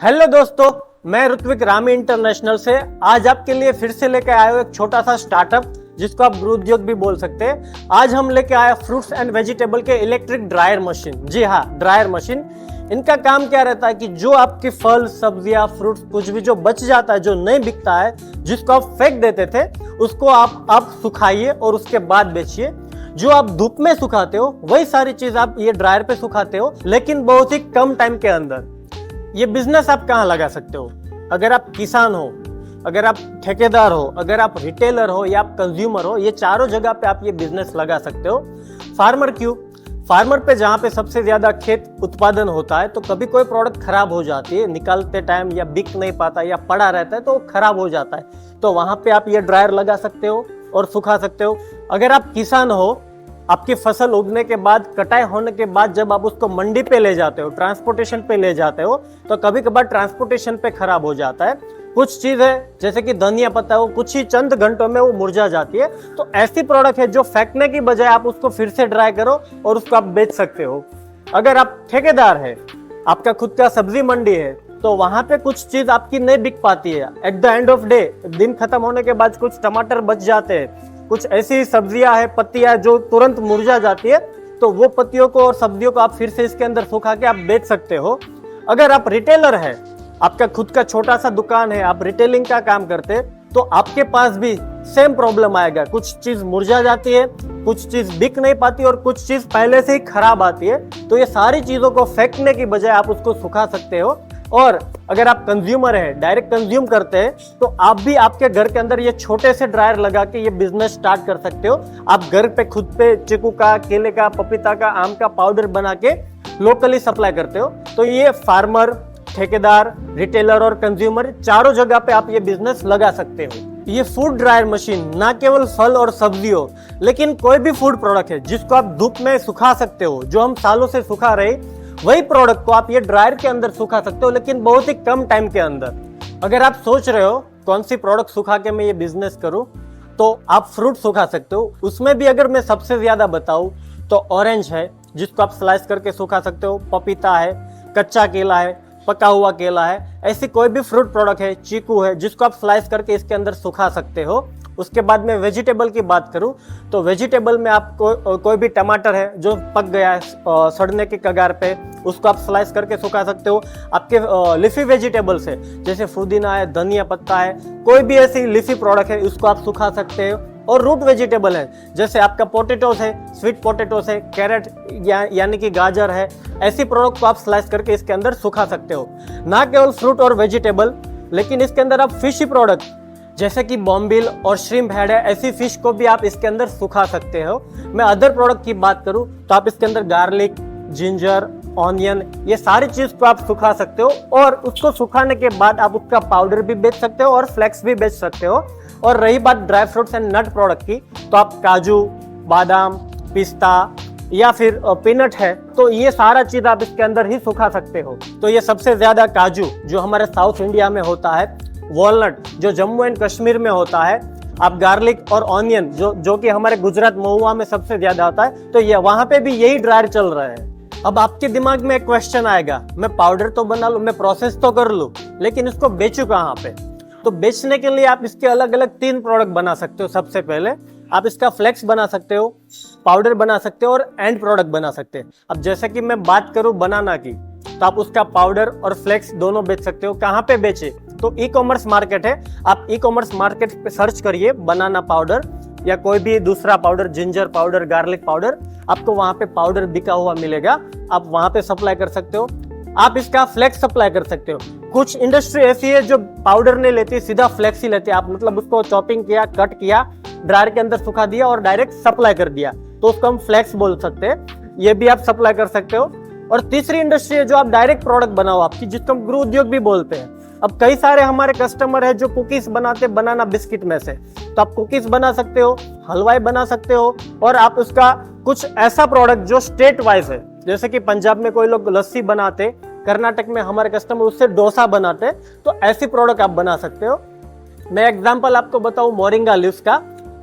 Hello दोस्तों, मैं Ritwik Rami international से आज आपके लिए फिर से लेकर आया हूं एक छोटा सा स्टार्टअप जिसको आप गृह उद्योग भी बोल सकते हैं। आज हम लेके आए फ्रूट्स एंड वेजिटेबल के इलेक्ट्रिक ड्रायर मशीन। जी हाँ, ड्रायर मशीन। इनका काम क्या रहता है कि जो आपके फल, सब्जियां, फ्रूट्स कुछ भी जो बच जाता है, जो नहीं बिकता है, जिसको आप फेंक देते थे, उसको आप सुखाइए और उसके बाद बेचिए। जो आप धूप में सुखाते हो वही सारी चीज आप ये ड्रायर पे सुखाते हो, लेकिन बहुत ही कम टाइम के अंदर। ये बिजनेस आप कहाँ लगा सकते हो? अगर आप किसान हो, अगर आप ठेकेदार हो, अगर आप रिटेलर हो या आप कंज्यूमर हो, ये चारों जगह पे आप ये बिजनेस लगा सकते हो। फार्मर क्यों? फार्मर पे जहाँ पे सबसे ज्यादा खेत उत्पादन होता है, तो कभी कोई प्रोडक्ट खराब हो जाती है निकालते टाइम, या बिक नहीं पाता या पड़ा रहता है तो खराब हो जाता है, तो वहां पे आप ये ड्रायर लगा सकते हो और सुखा सकते हो। अगर आप किसान हो, आपकी फसल उगने के बाद, कटाई होने के बाद जब आप उसको मंडी पे ले जाते हो, ट्रांसपोर्टेशन पे ले जाते हो, तो कभी कभार ट्रांसपोर्टेशन पे खराब हो जाता है। कुछ चीज है जैसे कि धनिया पत्ता, वो कुछ ही चंद घंटों में वो मुरझा जाती है। तो ऐसी प्रोडक्ट है जो फेंकने की बजाय आप उसको फिर से ड्राई करो और उसको आप बेच सकते हो। अगर आप ठेकेदार है, आपका खुद का सब्जी मंडी है, तो वहां पे कुछ चीज आपकी नहीं बिक पाती है। At the end of day, दिन खत्म होने के बाद कुछ टमाटर बच जाते हैं, कुछ ऐसी सब्जियां है, पत्तियां जो तुरंत मुरझा जाती है, तो वो पत्तियों को और सब्जियों को आप फिर से इसके अंदर सुखा के आप बेच सकते हो। अगर आप रिटेलर है, आपका खुद का छोटा सा दुकान है, आप रिटेलिंग का काम करते हैं, तो आपके पास भी सेम प्रॉब्लम आएगा। कुछ चीज मुरझा जाती है, कुछ चीज बिक नहीं पाती और कुछ चीज पहले से ही खराब आती है। तो ये सारी चीजों को फेंकने की बजाय आप उसको सुखा सकते हो। और अगर आप कंज्यूमर है, डायरेक्ट कंज्यूम करते हैं, तो आप भी आपके घर के अंदर ये छोटे से ड्रायर लगा के ये बिजनेस स्टार्ट कर सकते हो। आप घर पे खुद पे चीकू का, केले का, पपीता का, आम का पाउडर बना के लोकली सप्लाई करते हो। तो ये फार्मर, ठेकेदार, रिटेलर और कंज्यूमर चारों जगह पे आप ये बिजनेस लगा सकते हो। ये फूड ड्रायर मशीन ना केवल फल और सब्जी हो, लेकिन कोई भी फूड प्रोडक्ट है जिसको आप धूप में सुखा सकते हो, जो हम सालों से सुखा रहे, वही प्रोडक्ट को आप ये ड्रायर के अंदर सुखा सकते हो, लेकिन बहुत ही कम टाइम के अंदर। अगर आप सोच रहे हो कौन सी प्रोडक्ट सुखा के मैं ये बिजनेस करूं, तो आप फ्रूट सुखा सकते हो। उसमें भी अगर मैं सबसे ज्यादा बताऊं तो ऑरेंज है, जिसको आप स्लाइस करके सुखा सकते हो, पपीता है, कच्चा केला है, पका हुआ केला है, ऐसी कोई भी फ्रूट प्रोडक्ट है, चीकू है, जिसको आप स्लाइस करके इसके अंदर सुखा सकते हो। उसके बाद में वेजिटेबल की बात करूं तो वेजिटेबल में आपको कोई भी टमाटर है जो पक गया है, सड़ने के कगार पे, उसको आप स्लाइस करके सुखा सकते हो। आपके लिफी वेजिटेबल्स है, जैसे पुदीना है, धनिया पत्ता है, कोई भी ऐसी लिफी प्रोडक्ट है, उसको आप सुखा सकते हो। और रूट वेजिटेबल है, जैसे आपका पोटैटोस है, स्वीट पोटैटोस है, कैरेट यानी कि गाजर है, ऐसी प्रोडक्ट को आप स्लाइस करके इसके अंदर सुखा सकते हो। ना केवल फ्रूट और वेजिटेबल, लेकिन इसके अंदर आप फिशी प्रोडक्ट जैसे कि बॉम्बिल और श्रिम्प हेड है, ऐसी फिश को भी आप इसके अंदर सुखा सकते हो। मैं अदर प्रोडक्ट की बात करूं तो आप इसके अंदर गार्लिक, जिंजर, ऑनियन, ये सारी चीज को आप सुखा सकते हो। और उसको सुखाने के बाद आप उसका पाउडर भी बेच सकते हो और फ्लेक्स भी बेच सकते हो। और रही बात dry fruits and nut product की, तो आप काजू, बादाम, पिस्ता या फिर पीनट है, तो ये सारा चीज आप इसके अंदर ही सुखा सकते हो। तो ये सबसे ज्यादा काजू जो हमारे साउथ इंडिया में होता है, वॉलनट जो जम्मू एंड कश्मीर में होता है, आप गार्लिक और ऑनियन जो कि हमारे गुजरात महुआ में सबसे ज्यादा होता है, तो ये वहां पे भी यही ड्रायर चल रहा है। अब आपके दिमाग में एक क्वेश्चन आएगा, मैं पाउडर तो बना लूं, मैं प्रोसेस तो कर लूं, लेकिन इसको बेचूं कहाँ पे? तो बेचने के लिए आप इसके अलग अलग 3 प्रोडक्ट बना सकते हो। सबसे पहले आप इसका फ्लेक्स बना सकते हो, पाउडर बना सकते हो और एंड प्रोडक्ट बना सकते हैं। अब जैसे कि मैं बात करूं बनाना की, तो आप उसका पाउडर और फ्लेक्स दोनों बेच सकते हो। कहाँ पे बेचे? तो ई कॉमर्स मार्केट है, आप ई कॉमर्स मार्केट पे सर्च करिए बनाना पाउडर या कोई भी दूसरा powder, ginger powder, garlic powder, आपको वहां पे पाउडर बिका हुआ मिलेगा, आप वहां पे सप्लाई कर सकते हो। आप इसका फ्लेक्स सप्लाई कर सकते हो। कुछ इंडस्ट्री ऐसी है जो पाउडर नहीं लेती, सीधा फ्लेक्स ही लेती है। आप मतलब उसको चॉपिंग किया, कट किया, ड्रायर के अंदर सुखा दिया और डायरेक्ट सप्लाई कर दिया, तो उसको हम फ्लेक्स बोल सकते हैं। ये भी आप सप्लाई कर सकते हो। और तीसरी इंडस्ट्री है जो आप डायरेक्ट प्रोडक्ट बनाओ आपकी, जिसको हम गृह उद्योग भी बोलते हैं। अब कई सारे हमारे कस्टमर है जो कुकीज बनाते बनाना बिस्किट में से, तो आप कुकीज बना सकते हो, हलवाई बना सकते हो। और आप उसका कुछ ऐसा प्रोडक्ट जो स्टेट वाइज है, जैसे कि पंजाब में कोई लोग लस्सी बनाते, कर्नाटक में हमारे कस्टमर उससे डोसा बनाते, तो ऐसी प्रोडक्ट आप बना सकते हो। मैं एग्जांपल आपको बताऊं मोरिंगा लीव्स का,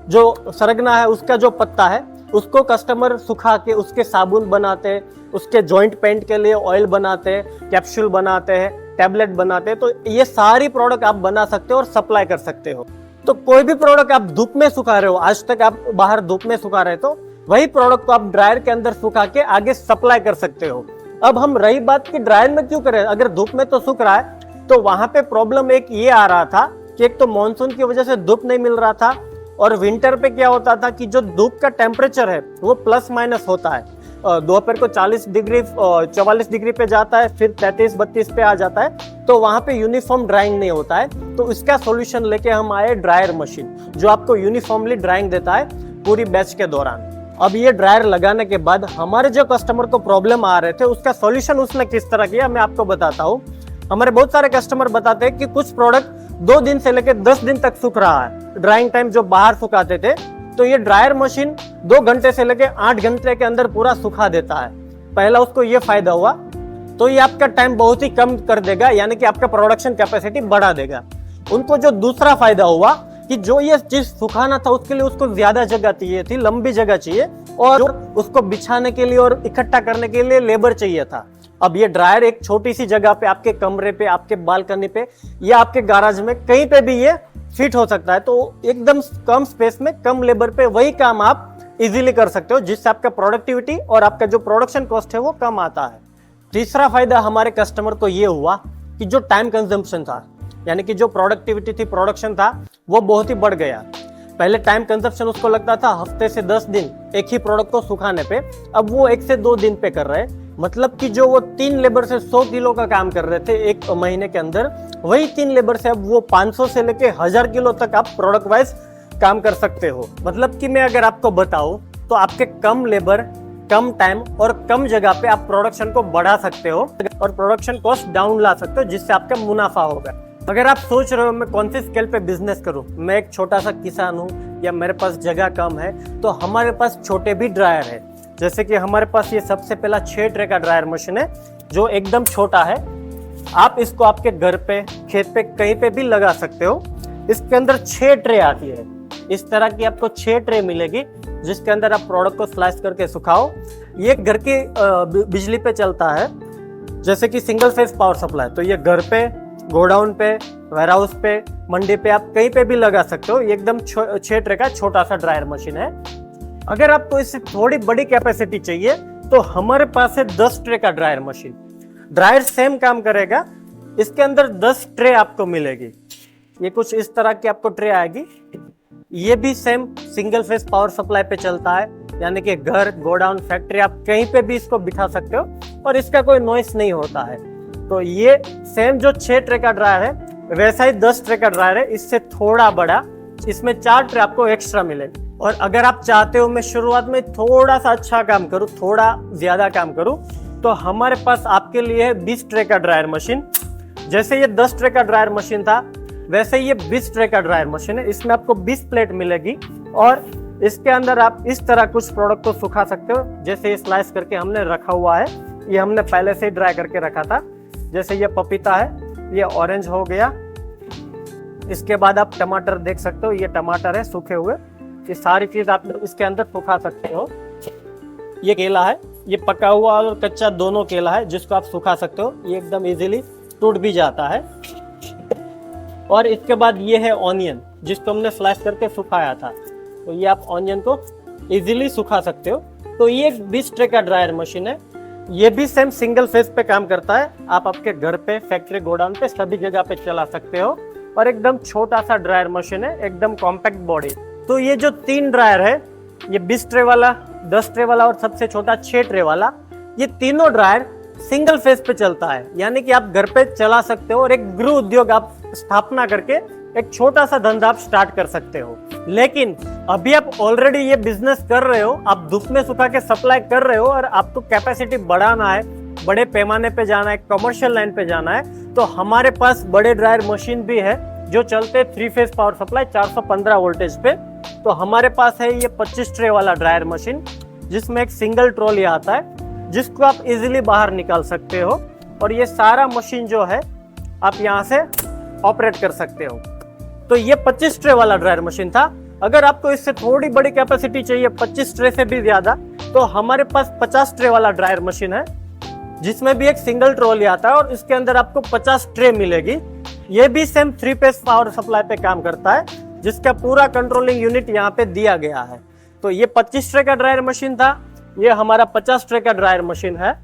जो सरगना है उसका जो पत्ता है, उसको कस्टमर सुखा के उसके साबुन बनाते हैं, उसके जॉइंट पेंट के लिए ऑयल बनाते हैं, कैप्सूल बनाते हैं, टैबलेट बनाते हैं, तो ये सारी प्रोडक्ट आप बना सकते हो और सप्लाई कर सकते हो। तो कोई भी प्रोडक्ट आप धूप में सुखा रहे हो, आज तक आप बाहर धूप में सुखा रहे तो वही प्रोडक्ट को आप ड्रायर के अंदर सुखा के आगे सप्लाई कर सकते हो। अब हम रही बात कि ड्रायर में क्यों करें, अगर धूप में तो सूख रहा है, तो वहां पे प्रॉब्लम एक ये आ रहा था कि एक तो मानसून की वजह से धूप नहीं मिल रहा था, और विंटर पे क्या होता था कि जो धूप का टेम्परेचर है वो प्लस माइनस होता है। दोपहर को 40 डिग्री 44 डिग्री पे जाता है, फिर 33-32 पे आ जाता है, तो वहां पे यूनिफॉर्म ड्राइंग नहीं होता है। तो इसका सॉल्यूशन लेके हम आए ड्रायर मशीन, जो आपको यूनिफॉर्मली ड्राइंग देता है पूरी बैच के दौरान। अब ये ड्रायर लगाने के बाद हमारे जो कस्टमर को प्रॉब्लम आ रहे थे, उसका सॉल्यूशन उसने किस तरह किया मैं आपको बताता हूँ। हमारे बहुत सारे कस्टमर बताते हैं कि कुछ प्रोडक्ट 2 दिन से लेकर 10 दिन तक सूख रहा है। ड्राइंग टाइम जो बाहर सुखाते थे, तो ये ड्रायर मशीन 2 घंटे से लेकर 8 घंटे के अंदर पूरा सुखा देता है। पहला उसको ये फायदा हुआ, तो ये आपका टाइम बहुत ही कम कर देगा, यानी कि आपका प्रोडक्शन कैपेसिटी बढ़ा देगा। उनको जो दूसरा फायदा हुआ कि जो ये चीज सुखाना था उसके लिए उसको ज्यादा जगह चाहिए थी, लंबी जगह चाहिए, और उसको बिछाने के लिए और इकट्ठा करने के लिए लेबर चाहिए था। अब ये ड्रायर एक छोटी सी जगह पे, आपके कमरे पे, आपके बालकनी पे या आपके गैराज में कहीं पे भी ये फिट हो सकता है। तो एकदम कम स्पेस में कम लेबर पे वही काम आप इजीली कर सकते हो, जिससे आपका प्रोडक्टिविटी और आपका जो प्रोडक्शन कॉस्ट है वो कम आता है। तीसरा फायदा हमारे कस्टमर को ये हुआ कि जो टाइम कंजम्पशन था, यानी कि जो प्रोडक्टिविटी थी, प्रोडक्शन था, वो बहुत ही बढ़ गया। पहले टाइम कंजप्शन उसको लगता था हफ्ते से 10 दिन एक ही प्रोडक्ट को सुखाने पे, अब वो 1 से 2 दिन पे कर रहे हैं। मतलब कि जो वो 3 लेबर से 100 किलो का काम कर रहे थे एक महीने के अंदर, वही 3 लेबर से अब वो 500 से लेके 1000 किलो तक आप प्रोडक्ट वाइज काम कर सकते हो। मतलब कि मैं अगर आपको बताऊं तो आपके कम लेबर, कम टाइम और कम जगह पे आप प्रोडक्शन को बढ़ा सकते हो और प्रोडक्शन कॉस्ट डाउन ला सकते हो, जिससे आपका मुनाफा होगा। अगर आप सोच रहे हो मैं कौन सी स्केल पे बिजनेस करूं, मैं एक छोटा सा किसान हूं या मेरे पास जगह कम है, तो हमारे पास छोटे भी ड्रायर है। जैसे कि हमारे पास ये सबसे पहला 6 ट्रे का ड्रायर मशीन है, जो एकदम छोटा है। आप इसको आपके घर पे, खेत पे, कहीं पे भी लगा सकते हो। इसके अंदर 6 ट्रे आती है, इस तरह की आपको 6 ट्रे मिलेगी, जिसके अंदर आप प्रोडक्ट को स्लाइस करके सुखाओ। ये घर की बिजली पे चलता है, जैसे कि सिंगल फेज पावर सप्लाई। तो ये घर पे, गोडाउन पे, वेयरहाउस पे, मंडी पे, आप कहीं पे भी लगा सकते हो। ये एकदम 6 ट्रे का छोटा सा ड्रायर मशीन है। अगर आपको इससे थोड़ी बड़ी कैपेसिटी चाहिए तो हमारे पास है 10 ट्रे का ड्रायर मशीन। ड्रायर सेम काम करेगा, इसके अंदर 10 ट्रे आपको मिलेगी। ये कुछ इस तरह की आपको ट्रे आएगी। ये भी same single phase power supply पे चलता है, यानी कि घर, गोडाउन, फैक्ट्री, आप कहीं पे भी इसको बिठा सकते हो और इसका कोई नॉइस नहीं होता है। तो ये सेम जो 6 ट्रे का ड्रायर है, वैसा ही 10 ट्रे का ड्रायर है, इससे थोड़ा बड़ा। इसमें 4 ट्रे आपको एक्स्ट्रा मिले। और अगर आप चाहते हो मैं शुरुआत में थोड़ा सा अच्छा काम करूं, थोड़ा ज्यादा काम करूं, तो हमारे पास आपके लिए है 20 ट्रे का ड्रायर मशीन। जैसे ये 10 ट्रे का ड्रायर मशीन था, वैसे ये 20 ट्रे का ड्रायर मशीन है। इसमें आपको 20 प्लेट मिलेगी और इसके अंदर आप इस तरह कुछ प्रोडक्ट को सुखा सकते हो। जैसे ये स्लाइस करके हमने रखा हुआ है, ये हमने पहले से ही ड्राई करके रखा था। जैसे ये पपीता है, ये ऑरेंज हो गया। इसके बाद आप टमाटर देख सकते हो, ये टमाटर है सूखे हुए। ये सारी चीज आप इसके अंदर सुखा सकते हो। ये केला है, ये पका हुआ और कच्चा दोनों केला है, जिसको आप सुखा सकते हो। ये एकदम इजीली टूट भी जाता है। और इसके बाद ये है ऑनियन, जिसको हमने स्लाइस करके सुखाया था। तो ये आप ऑनियन को इजीली सुखा सकते हो। तो ये 20 ट्रे का ड्रायर मशीन है। ये भी सेम सिंगल फेज पे काम करता है। आप आपके घर पे, फैक्ट्री, गोडाउन पे, सभी जगह पे चला सकते हो। और एकदम छोटा सा ड्रायर मशीन है, एकदम कॉम्पैक्ट बॉडी। तो ये जो 3 ड्रायर है, ये 20 ट्रे वाला, 10 ट्रे वाला और सबसे छोटा 6 ट्रे वाला, ये तीनों ड्रायर सिंगल फेज पे चलता है। यानी कि आप घर पे चला सकते हो और एक गृह उद्योग आप स्थापना करके एक छोटा सा धंधा आप स्टार्ट कर सकते हो। लेकिन अभी आप ऑलरेडी ये बिजनेस कर रहे हो, आप धूप में सुखा के सप्लाई कर रहे हो और आपको कैपेसिटी बढ़ाना है, बड़े पैमाने पे जाना है, कमर्शियल लाइन पे जाना है, तो हमारे पास बड़े ड्रायर मशीन भी है जो चलते 3 फेज पावर सप्लाई 415 वोल्टेज पे। तो हमारे पास है ये 25 ट्रे वाला ड्रायर मशीन, जिसमें एक सिंगल ट्रॉली आता है, जिसको आप इजीली बाहर निकाल सकते हो। और ये सारा मशीन जो है आप यहाँ से ऑपरेट कर सकते हो। तो ये 25 ट्रे वाला ड्रायर मशीन था। अगर आपको इससे थोड़ी बड़ी कैपेसिटी चाहिए, 25 ट्रे से भी ज्यादा, तो हमारे पास 50 ट्रे वाला ड्रायर मशीन है। जिसमें भी एक सिंगल ट्रॉली आता है और इसके अंदर आपको 50 ट्रे मिलेगी। ये भी सेम 3 फेज पावर सप्लाई पे काम करता है, जिसका पूरा कंट्रोलिंग यूनिट यहाँ पे दिया गया है। तो ये 25 ट्रे का ड्रायर मशीन था, ये हमारा 50 ट्रे का ड्रायर मशीन है।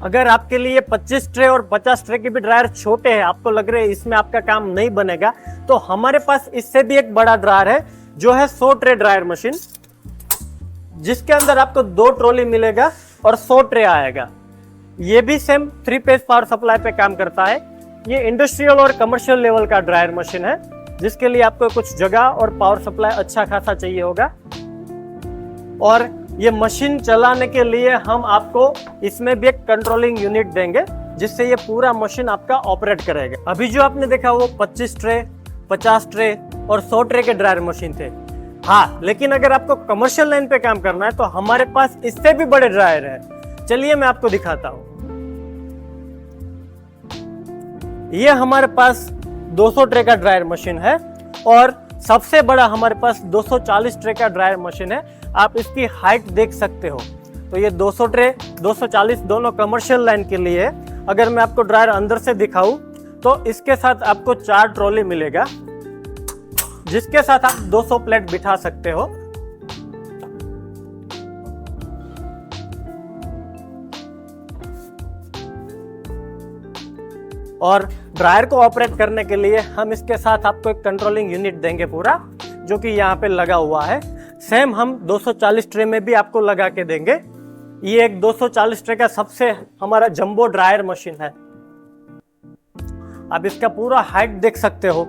अगर आपके लिए 25 ट्रे और 50 ट्रे के भी ड्रायर छोटे हैं, आपको लग रहे हैं इसमें आपका काम नहीं बनेगा, तो हमारे पास इससे भी एक बड़ा ड्रायर है जो है 100 ट्रे ड्रायर मशीन, जिसके अंदर आपको 2 ट्रॉली मिलेगा और 100 ट्रे आएगा। ये भी सेम 3 फेज पावर सप्लाई पे काम करता है। ये इंडस्ट्रियल और कमर्शियल लेवल का ड्रायर मशीन है, जिसके लिए आपको कुछ जगह और पावर सप्लाई अच्छा खासा चाहिए होगा। और ये मशीन चलाने के लिए हम आपको इसमें भी एक कंट्रोलिंग यूनिट देंगे, जिससे ये पूरा मशीन आपका ऑपरेट करेगा। अभी जो आपने देखा वो 25 ट्रे, 50 ट्रे और 100 ट्रे के ड्रायर मशीन थे। हाँ, लेकिन अगर आपको कमर्शियल लाइन पे काम करना है तो हमारे पास इससे भी बड़े ड्रायर है। चलिए मैं आपको दिखाता हूँ। ये हमारे पास 200 ट्रे का ड्रायर मशीन है और सबसे बड़ा हमारे पास 240 ट्रे का ड्रायर मशीन है। आप इसकी हाइट देख सकते हो। तो ये 200 ट्रे, 240 दोनों कमर्शियल लाइन के लिए। अगर मैं आपको ड्रायर अंदर से दिखाऊं तो इसके साथ आपको 4 ट्रॉली मिलेगा, जिसके साथ आप 200 प्लेट बिठा सकते हो। और ड्रायर को ऑपरेट करने के लिए हम इसके साथ आपको एक कंट्रोलिंग यूनिट देंगे पूरा, जो कि यहाँ पे लगा हुआ है। सेम हम 240 ट्रे में भी आपको लगा के देंगे। ये एक 240 ट्रे का सबसे हमारा जंबो ड्रायर मशीन है। आप इसका पूरा हाइट देख सकते हो।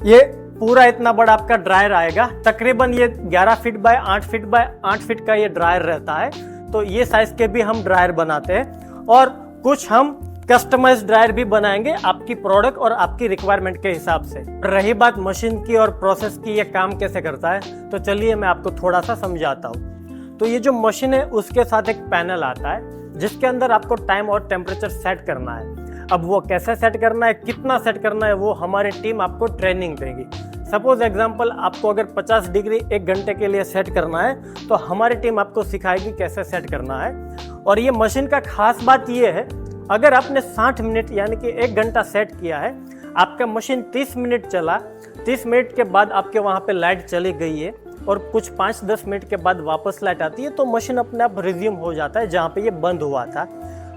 ये पूरा इतना बड़ा आपका ड्रायर आएगा। तकरीबन ये 11 feet by 8 feet by 8 feet का ये ड्रायर रहता है। तो ये साइज के भी हम ड्रायर बनाते हैं और कुछ हम कस्टमाइज ड्रायर भी बनाएंगे आपकी प्रोडक्ट और आपकी रिक्वायरमेंट के हिसाब से। रही बात मशीन की और प्रोसेस की, ये काम कैसे करता है, तो चलिए मैं आपको थोड़ा सा समझाता हूँ। तो ये जो मशीन है उसके साथ एक पैनल आता है, जिसके अंदर आपको टाइम और टेम्परेचर सेट करना है। अब वो कैसे सेट करना है, कितना सेट करना है, वो हमारी टीम आपको ट्रेनिंग देगी। सपोज एग्जाम्पल, आपको अगर 50 डिग्री 1 घंटे के लिए सेट करना है तो हमारी टीम आपको सिखाएगी कैसे सेट करना है। और ये मशीन का खास बात ये है, अगर आपने 60 मिनट यानी कि 1 घंटा सेट किया है, आपका मशीन 30 मिनट चला, 30 मिनट के बाद आपके वहाँ पे लाइट चली गई है और कुछ 5-10 मिनट के बाद वापस लाइट आती है, तो मशीन अपने आप रिज्यूम हो जाता है जहाँ पे ये बंद हुआ था।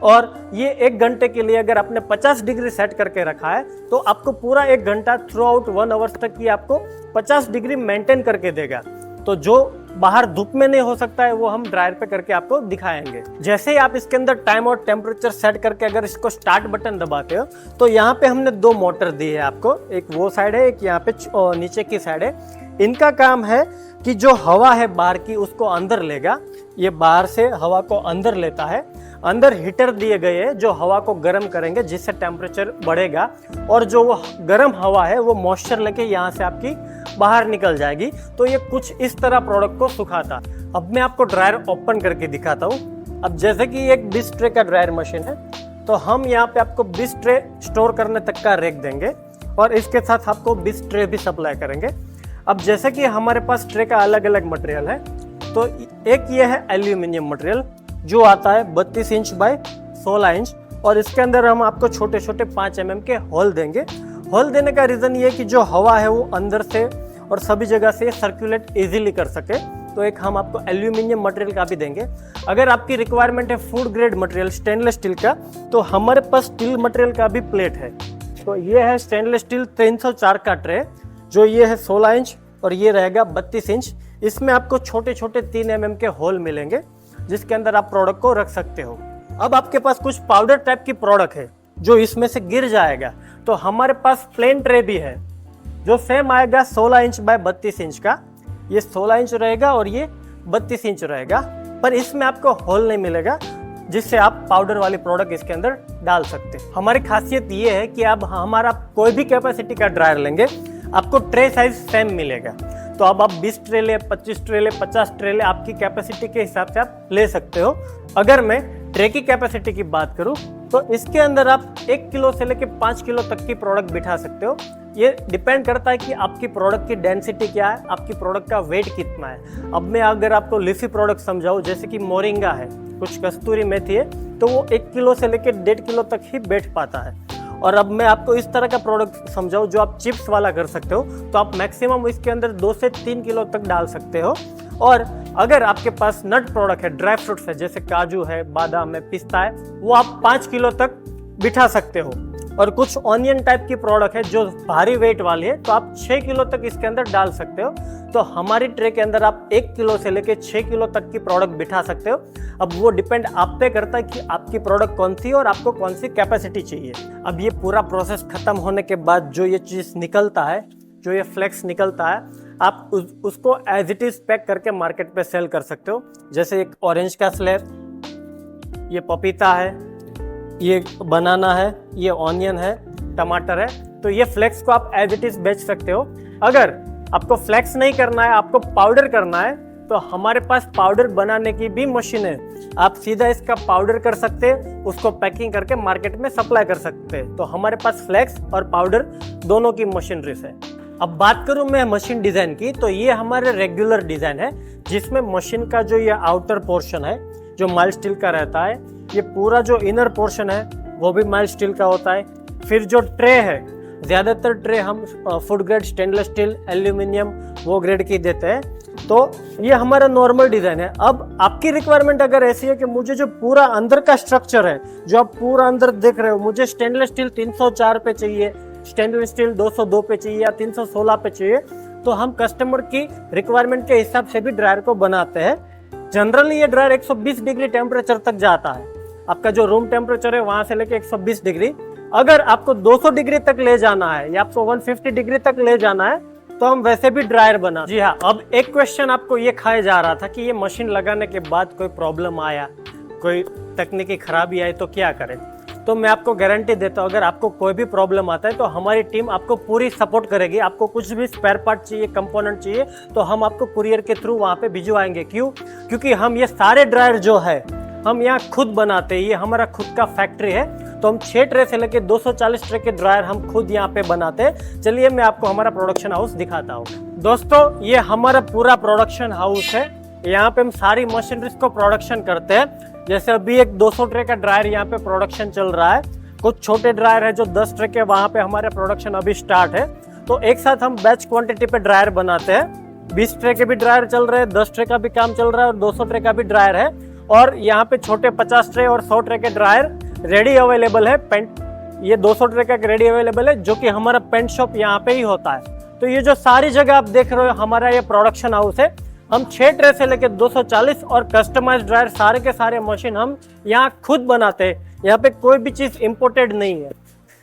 और ये 1 घंटे के लिए अगर आपने 50 डिग्री सेट करके रखा है तो आपको पूरा 1 घंटा थ्रू आउट 1 आवर तक ये आपको 50 डिग्री मेंटेन करके देगा। तो जो बाहर धूप में नहीं हो सकता है वो हम ड्रायर पे करके आपको दिखाएंगे। जैसे ही आप इसके अंदर टाइम और टेम्परेचर सेट करके अगर इसको स्टार्ट बटन दबाते हो तो यहाँ पे हमने 2 मोटर दी है आपको, एक वो साइड है, एक यहाँ पे नीचे की साइड है। इनका काम है कि जो हवा है बाहर की उसको अंदर लेगा। ये बाहर से हवा को अंदर लेता है। अंदर हीटर दिए गए हैं जो हवा को गर्म करेंगे, जिससे टेम्परेचर बढ़ेगा और जो वो गर्म हवा है वो मॉइस्चर लेके यहाँ से आपकी बाहर निकल जाएगी। तो ये कुछ इस तरह प्रोडक्ट को सुखाता। अब मैं आपको ड्रायर ओपन करके दिखाता हूँ। अब जैसे कि एक 20 ट्रे का ड्रायर मशीन है, तो हम यहाँ पे आपको 20 ट्रे स्टोर करने तक का रैक देंगे और इसके साथ आपको 20 ट्रे भी सप्लाई करेंगे। अब जैसे कि हमारे पास ट्रे का अलग अलग मटेरियल है, तो एक ये है एल्यूमिनियम मटेरियल जो आता है 32 इंच बाय 16 इंच, और इसके अंदर हम आपको छोटे छोटे 5 mm के होल देंगे। होल देने का रीज़न ये है कि जो हवा है वो अंदर से और सभी जगह से सर्कुलेट इजीली कर सके। तो एक हम आपको एल्यूमिनियम मटेरियल का भी देंगे। अगर आपकी रिक्वायरमेंट है food grade material stainless steel का, तो हमारे पास स्टील मटेरियल का भी प्लेट है। तो ये है स्टेनलेस स्टील 304 का ट्रे, जो ये है 16 इंच और ये रहेगा 32 इंच। इसमें आपको छोटे छोटे 3 mm के होल मिलेंगे, जिसके अंदर आप प्रोडक्ट को रख सकते हो। अब आपके पास कुछ पाउडर टाइप की प्रोडक्ट है जो इसमें से गिर जाएगा, तो हमारे पास प्लेन ट्रे भी है जो सेम आएगा 16 इंच बाय 32 इंच का। ये 16 इंच रहेगा और ये 32 इंच रहेगा, पर इसमें आपको होल नहीं मिलेगा, जिससे आप पाउडर वाली प्रोडक्ट इसके अंदर डाल सकते हैं। हमारी खासियत ये है कि अब हमारा कोई भी कैपेसिटी का ड्रायर लेंगे, आपको ट्रे साइज सेम मिलेगा। तो अब आप 20 ट्रे ले, 25 ट्रे ले, 50 ट्रे ले, आपकी कैपेसिटी के हिसाब से आप ले सकते हो। अगर मैं ट्रे की कैपेसिटी की बात करूं तो इसके अंदर आप 1 किलो से लेके 5 किलो तक की प्रोडक्ट बिठा सकते हो। ये डिपेंड करता है कि आपकी प्रोडक्ट की डेंसिटी क्या है, आपकी प्रोडक्ट का वेट कितना है। अब मैं अगर आपको लीफी प्रोडक्ट समझाऊं, जैसे कि मोरिंगा है, कुछ कस्तूरी मेथी है, तो वो 1 किलो से लेके 1.5 किलो तक ही बैठ पाता है। और अब मैं आपको इस तरह का प्रोडक्ट समझाऊं जो आप चिप्स वाला कर सकते हो, तो आप मैक्सिमम इसके अंदर 2 से 3 किलो तक डाल सकते हो। और अगर आपके पास नट प्रोडक्ट है, ड्राई फ्रूट्स है, जैसे काजू है, बादाम है, पिस्ता है, वो आप 5 किलो तक बिठा सकते हो। और कुछ ऑनियन टाइप की प्रोडक्ट है जो भारी वेट वाली है, तो आप 6 किलो तक इसके अंदर डाल सकते हो। तो हमारी ट्रे के अंदर आप 1 किलो से लेके 6 किलो तक की प्रोडक्ट बिठा सकते हो। अब वो डिपेंड आप पे करता है कि आपकी प्रोडक्ट कौन सी है और आपको कौन सी कैपेसिटी चाहिए। अब ये पूरा प्रोसेस खत्म होने के बाद जो ये चीज निकलता है, जो ये फ्लेक्स निकलता है, आप उसको एज इट इज पैक करके मार्केट पे सेल कर सकते हो। जैसे एक ऑरेंज का स्लैब, ये पपीता है, ये बनाना है, ये ऑनियन है, टमाटर है, तो ये फ्लेक्स को आप एज इट इज बेच सकते हो। अगर आपको फ्लेक्स नहीं करना है, आपको पाउडर करना है, तो हमारे पास पाउडर बनाने की भी मशीन है। आप सीधा इसका पाउडर कर सकते हैं, उसको पैकिंग करके मार्केट में सप्लाई कर सकते हैं। तो हमारे पास फ्लेक्स और पाउडर दोनों की मशीनरीज है। अब बात करूं मैं मशीन डिजाइन की, तो ये हमारे रेगुलर डिजाइन है, जिसमें मशीन का जो ये आउटर पोर्शन है जो माइल्ड स्टील का रहता है, ये पूरा जो इनर पोर्शन है वो भी माइल्ड स्टील का होता है। फिर जो ट्रे है, ज्यादातर ट्रे हम food grade stainless steel, aluminium वो ग्रेड की देते हैं। तो ये हमारा नॉर्मल डिजाइन है। अब आपकी रिक्वायरमेंट अगर ऐसी है कि मुझे जो पूरा अंदर का स्ट्रक्चर है, जो आप पूरा अंदर देख रहे हो, मुझे स्टेनलेस स्टील 304 पे चाहिए, स्टेनलेस स्टील 202 पे चाहिए या 316 पे चाहिए, तो हम कस्टमर की रिक्वायरमेंट के हिसाब से भी ड्रायर को बनाते हैं। जनरली ये ड्रायर 120 डिग्री टेम्परेचर तक जाता है। आपका जो रूम टेम्परेचर है वहां से लेके 120 डिग्री। अगर आपको 200 डिग्री तक ले जाना है या आपको 150 डिग्री तक ले जाना है, तो हम वैसे भी ड्रायर बना। जी हाँ, अब एक क्वेश्चन आपको ये खाया जा रहा था कि ये मशीन लगाने के बाद कोई प्रॉब्लम आया, कोई तकनीकी खराबी आई तो क्या करें। तो मैं आपको गारंटी देता हूँ, अगर आपको कोई भी प्रॉब्लम आता है तो हमारी टीम आपको पूरी सपोर्ट करेगी। आपको कुछ भी स्पेयर पार्ट चाहिए, कंपोनेंट चाहिए, तो हम आपको कुरियर के थ्रू वहाँ पे भिजवाएंगे। क्यों? क्योंकि हम ये सारे ड्रायर जो है हम यहाँ खुद बनाते हैं। ये हमारा खुद का फैक्ट्री है। तो हम 6 ट्रे से लेके 240 ट्रे के ड्रायर हम खुद यहाँ पे बनाते हैं। चलिए मैं आपको हमारा प्रोडक्शन हाउस दिखाता हूँ। दोस्तों, ये हमारा पूरा प्रोडक्शन हाउस है। यहाँ पे हम सारी मशीनरीज को प्रोडक्शन करते हैं। जैसे अभी एक 200 ट्रे का ड्रायर यहाँ पे प्रोडक्शन चल रहा है। कुछ छोटे ड्रायर है जो 10 ट्रे के, वहाँ पे हमारे प्रोडक्शन अभी स्टार्ट है। तो एक साथ हम बैच क्वांटिटी पे ड्रायर बनाते हैं। 20 ट्रे के भी ड्रायर चल रहे हैं, 10 ट्रे का भी काम चल रहा है और 200 ट्रे का भी ड्रायर है। और यहाँ पे छोटे 50 ट्रे और 100 ट्रे के ड्रायर रेडी अवेलेबल है। पेंट, ये 200 ट्रे का रेडी अवेलेबल है, जो कि हमारा पेंट शॉप यहाँ पे ही होता है। तो ये जो सारी जगह आप देख रहे हो, हमारा ये प्रोडक्शन हाउस है। हम 6 ट्रे से लेकर 240 और कस्टमाइज्ड ड्रायर सारे के सारे मशीन हम यहाँ खुद बनाते हैं। यहाँ पे कोई भी चीज इंपोर्टेड नहीं है।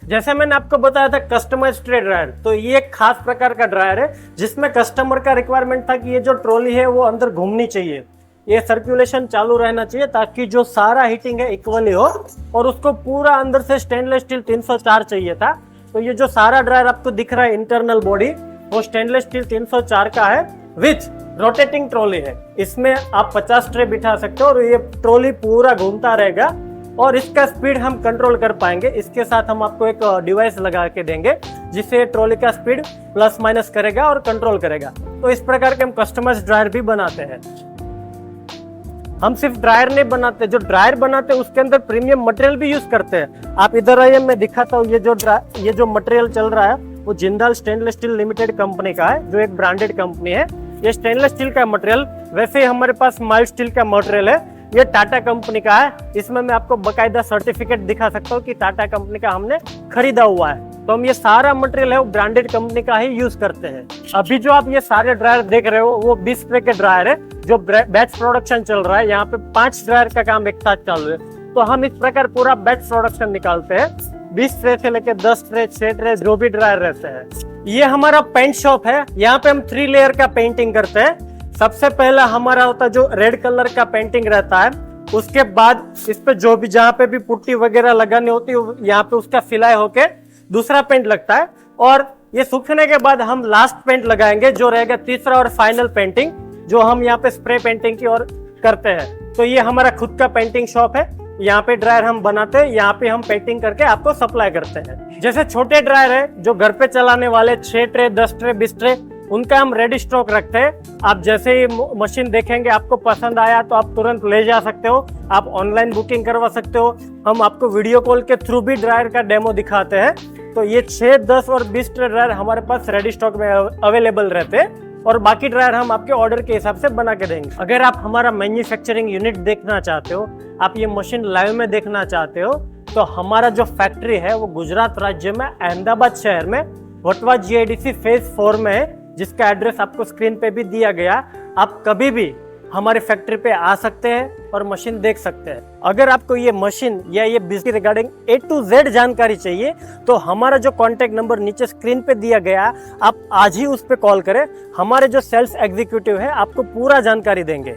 जैसे मैंने आपको बताया था कस्टमाइज्ड ट्रे ड्रायर, तो ये एक खास प्रकार का ड्रायर है जिसमें कस्टमर का रिक्वायरमेंट था कि ये जो ट्रॉली है वो अंदर घूमनी चाहिए, ये सर्कुलेशन चालू रहना चाहिए, ताकि जो सारा हीटिंग है इक्वली हो। और उसको पूरा अंदर से स्टेनलेस स्टील 304 चाहिए था। तो ये जो सारा ड्रायर आपको दिख रहा है इंटरनल बॉडी, वो स्टेनलेस स्टील 304 का है विथ रोटेटिंग ट्रॉली है। इसमें आप 50 ट्रे बिठा सकते हो और ये ट्रॉली पूरा घूमता रहेगा और इसका स्पीड हम कंट्रोल कर पाएंगे। इसके साथ हम आपको एक डिवाइस लगा के देंगे जिससे ट्रॉली का स्पीड प्लस माइनस करेगा और कंट्रोल करेगा। तो इस प्रकार के हम कस्टमाइज्ड ड्रायर भी बनाते हैं। हम सिर्फ ड्रायर नहीं बनाते, जो ड्रायर बनाते हैं उसके अंदर प्रीमियम मटेरियल भी यूज करते हैं। आप इधर आइए, मैं दिखाता हूँ। ये जो मटेरियल चल रहा है वो Jindal stainless steel limited company का है, जो एक ब्रांडेड कंपनी है। ये स्टेनलेस स्टील का मटेरियल, वैसे ही हमारे पास माइल्ड स्टील का मटेरियल है, ये टाटा कंपनी का है। इसमें मैं आपको बकायदा सर्टिफिकेट दिखा सकता हूँ कि टाटा कंपनी का हमने खरीदा हुआ है। तो हम ये सारा मटेरियल है वो ब्रांडेड कंपनी का ही यूज करते हैं। अभी जो आप ये सारे ड्रायर देख रहे हो वो 20 ट्रे के ड्रायर है, जो बैच प्रोडक्शन चल रहा है। यहाँ पे 5 ड्रायर का काम एक साथ चल रहा है। तो हम इस प्रकार पूरा बैच प्रोडक्शन निकालते हैं। 20 ट्रे से लेकर 10 ट्रे, 6 ट्रे जो भी ड्रायर रहते हैं। ये हमारा पेंट शॉप है। यहाँ पे हम 3 लेयर का पेंटिंग करते हैं। सबसे पहला हमारा होता है जो रेड कलर का पेंटिंग रहता है। उसके बाद इस पे जो भी जहाँ पे भी पुट्टी वगैरह लगानी होती है, यहाँ पे उसका सिलाई होके दूसरा पेंट लगता है। और ये सूखने के बाद हम लास्ट पेंट लगाएंगे, जो रहेगा तीसरा और फाइनल पेंटिंग, जो हम यहाँ पे स्प्रे पेंटिंग की ओर करते हैं। तो ये हमारा खुद का पेंटिंग शॉप है। यहाँ पे ड्रायर हम बनाते हैं, यहाँ पे हम पैकिंग करके आपको सप्लाई करते हैं। जैसे छोटे ड्रायर है जो घर पे चलाने वाले 6 ट्रे 10 ट्रे 20 ट्रे, उनका हम रेडी स्टॉक रखते हैं। आप जैसे ही मशीन देखेंगे आपको पसंद आया तो आप तुरंत ले जा सकते हो, आप ऑनलाइन बुकिंग करवा सकते हो। हम आपको वीडियो कॉल के थ्रू भी ड्रायर का डेमो दिखाते हैं। तो ये 6 10 और 20 ट्रे ड्रायर हमारे पास रेडी स्टॉक में अवेलेबल रहते हैं और बाकी ड्रायर हम आपके ऑर्डर के हिसाब से बना के देंगे। अगर आप हमारा मैन्युफैक्चरिंग यूनिट देखना चाहते हो, आप ये मशीन लाइव में देखना चाहते हो, तो हमारा जो फैक्ट्री है वो गुजरात राज्य में अहमदाबाद शहर में वटवा GIDC फेज 4 में है, जिसका एड्रेस आपको स्क्रीन पे भी दिया गया। आप कभी भी हमारे फैक्ट्री पे आ सकते हैं और मशीन देख सकते हैं। अगर आपको ये मशीन या ये बिजली रिगार्डिंग A to Z जानकारी चाहिए तो हमारा जो कॉन्टैक्ट नंबर नीचे स्क्रीन पे दिया गया, आप आज ही उस पे कॉल करें। हमारे जो सेल्स एग्जीक्यूटिव है आपको पूरा जानकारी देंगे।